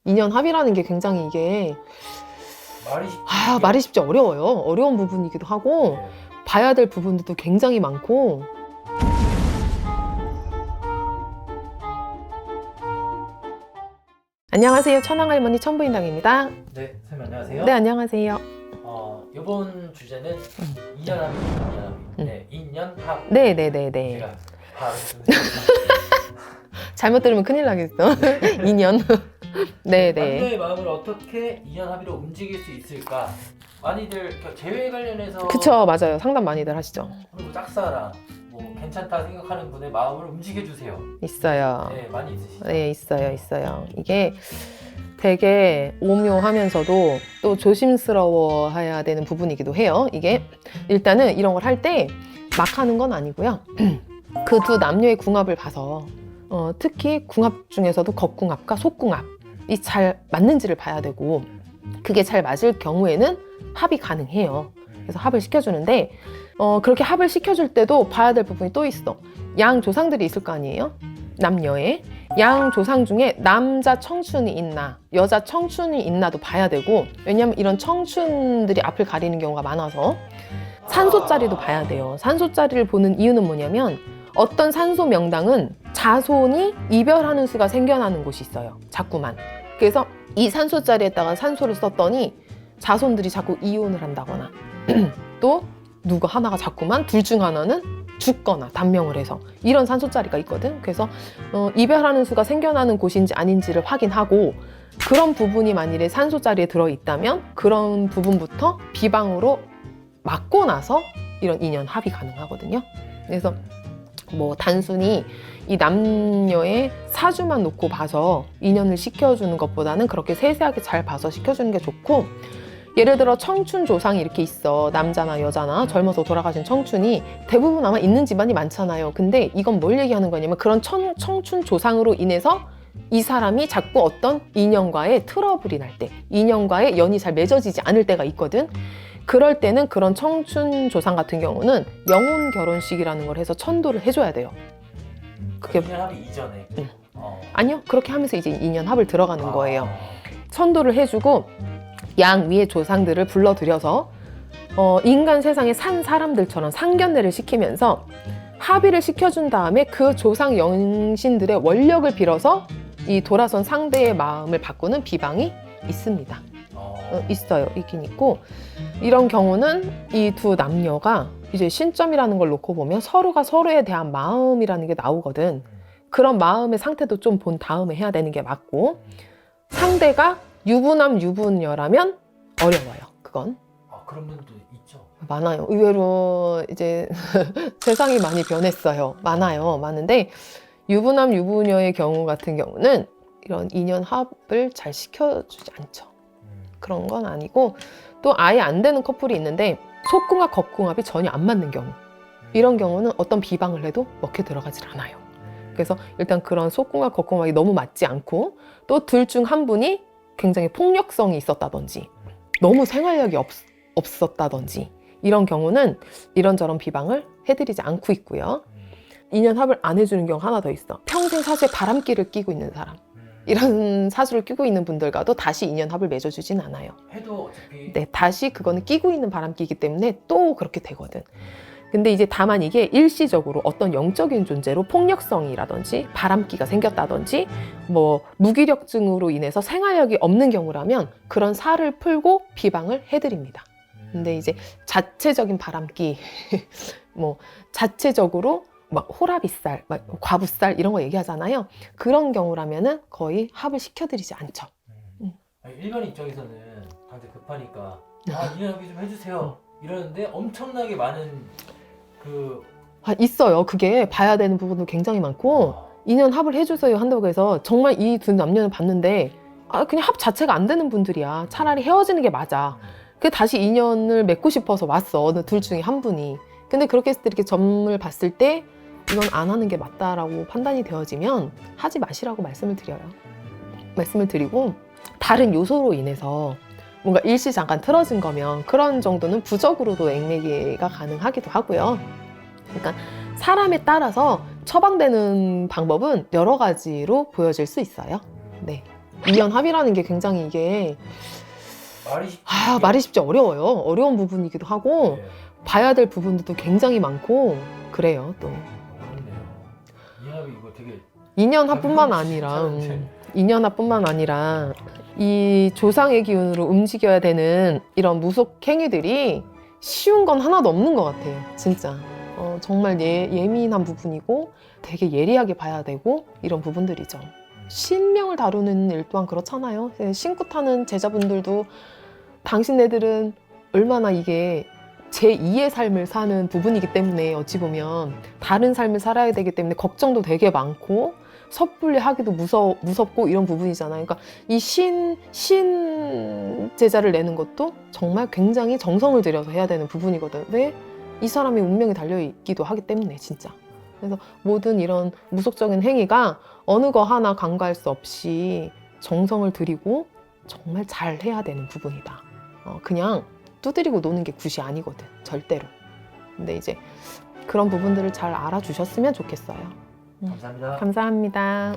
인연 합의라는 게 굉장히 이게 말이 쉽지. 말이 쉽지 어려워요. 어려운 부분이기도 하고 네. 봐야 될 부분들도 굉장히 많고. 안녕하세요. 천황할머니 천부인당입니다. 네, 선생님 안녕하세요. 네, 안녕하세요. 이번 주제는 인연합의, 네, 인연합. 네네네네. 제가 바로 잘못 들으면 큰일 나겠어. 인연. 네네. 남녀의 마음을 어떻게 인연합의로 움직일 수 있을까? 많이들 재회 관련해서 그쵸, 맞아요. 상담 많이들 하시죠. 그리고 짝사랑, 뭐 괜찮다 생각하는 분의 마음을 움직여주세요. 있어요. 네, 많이 있으시죠? 네, 있어요. 이게 되게 오묘하면서도 또 조심스러워해야 되는 부분이기도 해요. 이게 일단은 이런 걸 할 때 막 하는 건 아니고요. 그 두 남녀의 궁합을 봐서 특히 궁합 중에서도 겉궁합과 속궁합이 잘 맞는지를 봐야 되고, 그게 잘 맞을 경우에는 합이 가능해요. 그래서 합을 시켜주는데 그렇게 합을 시켜줄 때도 봐야 될 부분이 또 있어. 양 조상들이 있을 거 아니에요? 남녀의 양 조상 중에 남자 청춘이 있나 여자 청춘이 있나도 봐야 되고, 왜냐면 이런 청춘들이 앞을 가리는 경우가 많아서 산소자리도 봐야 돼요. 산소자리를 보는 이유는 뭐냐면 어떤 산소 명당은 자손이 이별하는 수가 생겨나는 곳이 있어요. 자꾸만. 그래서 이 산소자리에다가 산소를 썼더니 자손들이 자꾸 이혼을 한다거나 또 누구 하나가 자꾸만 둘 중 하나는 죽거나 단명을 해서 이런 산소자리가 있거든. 그래서 이별하는 수가 생겨나는 곳인지 아닌지를 확인하고, 그런 부분이 만일에 산소자리에 들어있다면 그런 부분부터 비방으로 막고 나서 이런 인연 합이 가능하거든요. 그래서 뭐 단순히 이 남녀의 사주만 놓고 봐서 인연을 시켜주는 것보다는 그렇게 세세하게 잘 봐서 시켜주는 게 좋고, 예를 들어 청춘 조상이 이렇게 있어. 남자나 여자나 젊어서 돌아가신 청춘이 대부분 아마 있는 집안이 많잖아요. 근데 이건 뭘 얘기하는 거냐면 그런 청춘 조상으로 인해서 이 사람이 자꾸 어떤 인연과의 트러블이 날 때, 인연과의 연이 잘 맺어지지 않을 때가 있거든. 그럴 때는 그런 청춘 조상 같은 경우는 영혼 결혼식이라는 걸 해서 천도를 해줘야 돼요. 그게 인연합의 이전에. 아니요, 그렇게 하면서 이제 인연 합을 들어가는 거예요. 천도를 해주고 양 위의 조상들을 불러들여서 인간 세상에 산 사람들처럼 상견례를 시키면서 합의를 시켜준 다음에 그 조상 영신들의 원력을 빌어서 이 돌아선 상대의 마음을 바꾸는 비방이 있습니다. 있어요. 있긴 있고, 이런 경우는 이 두 남녀가 이제 신점이라는 걸 놓고 보면 서로가 서로에 대한 마음이라는 게 나오거든. 그런 마음의 상태도 좀 본 다음에 해야 되는 게 맞고, 상대가 유부남 유부녀라면 어려워요. 그건 그런 분도 있죠. 많아요. 의외로 이제 세상이 많이 변했어요. 많은데 유부남 유부녀의 경우 같은 경우는 이런 인연 합을 잘 시켜주지 않죠. 그런 건 아니고, 또 아예 안 되는 커플이 있는데 속궁합 겉궁합이 전혀 안 맞는 경우, 이런 경우는 어떤 비방을 해도 먹혀 들어가질 않아요. 그래서 일단 그런 속궁합 겉궁합이 너무 맞지 않고, 또 둘 중 한 분이 굉장히 폭력성이 있었다든지 너무 생활력이 없었다든지 이런 경우는 이런저런 비방을 해드리지 않고 있고요. 인연합을 안 해주는 경우 하나 더 있어. 평생 사수에 바람기를 끼고 있는 사람, 이런 사주를 끼고 있는 분들과도 다시 인연합을 맺어주진 않아요. 해도 어차피 네, 다시 그거는 끼고 있는 바람기이기 때문에 또 그렇게 되거든. 근데 이제 다만 이게 일시적으로 어떤 영적인 존재로 폭력성이라든지 바람기가 생겼다든지 뭐 무기력증으로 인해서 생활력이 없는 경우라면 그런 살을 풀고 비방을 해드립니다. 근데 이제 자체적인 바람기 뭐 자체적으로 막 호라비살, 막 과부살 이런 거 얘기하잖아요. 그런 경우라면은 거의 합을 시켜드리지 않죠. 일반 입장에서는 당장 급하니까 인연합의 좀 해주세요 이러는데 엄청나게 많은 있어요. 그게 봐야 되는 부분도 굉장히 많고, 인연 합을 해주세요 한다고 해서 정말 이 두 남녀는 봤는데 그냥 합 자체가 안 되는 분들이야. 차라리 헤어지는 게 맞아. 그 다시 인연을 맺고 싶어서 왔어. 어느 둘 중에 한 분이. 근데 그렇게 했을 때 이렇게 점을 봤을 때 이건 안 하는 게 맞다라고 판단이 되어지면 하지 마시라고 말씀을 드리고, 다른 요소로 인해서 뭔가 일시 잠깐 틀어진 거면 그런 정도는 부적으로도 액매기가 가능하기도 하고요. 그러니까 사람에 따라서 처방되는 방법은 여러 가지로 보여질 수 있어요. 네. 이연합이라는 게 굉장히 이게 말이 쉽지. 말이 쉽지 어려워요. 어려운 부분이기도 하고 네. 봐야 될 부분도 굉장히 많고 그래요. 또 어렵네요. 이연합이 이거 되게 인연합뿐만 아니라 인연합뿐만 아니라 이 조상의 기운으로 움직여야 되는 이런 무속 행위들이 쉬운 건 하나도 없는 것 같아요. 진짜 정말 예민한 부분이고 되게 예리하게 봐야 되고 이런 부분들이죠. 신명을 다루는 일 또한 그렇잖아요. 신구 타는 제자분들도 당신네들은 얼마나 이게 제2의 삶을 사는 부분이기 때문에 어찌 보면 다른 삶을 살아야 되기 때문에 걱정도 되게 많고 섣불리 하기도 무섭고 이런 부분이잖아요. 그러니까 이 신 제자를 내는 것도 정말 굉장히 정성을 들여서 해야 되는 부분이거든. 왜? 이 사람의 운명이 달려있기도 하기 때문에 진짜. 그래서 모든 이런 무속적인 행위가 어느 거 하나 간과할 수 없이 정성을 들이고 정말 잘 해야 되는 부분이다. 그냥 두드리고 노는 게 굿이 아니거든. 절대로. 근데 이제 그런 부분들을 잘 알아주셨으면 좋겠어요. 감사합니다. 감사합니다.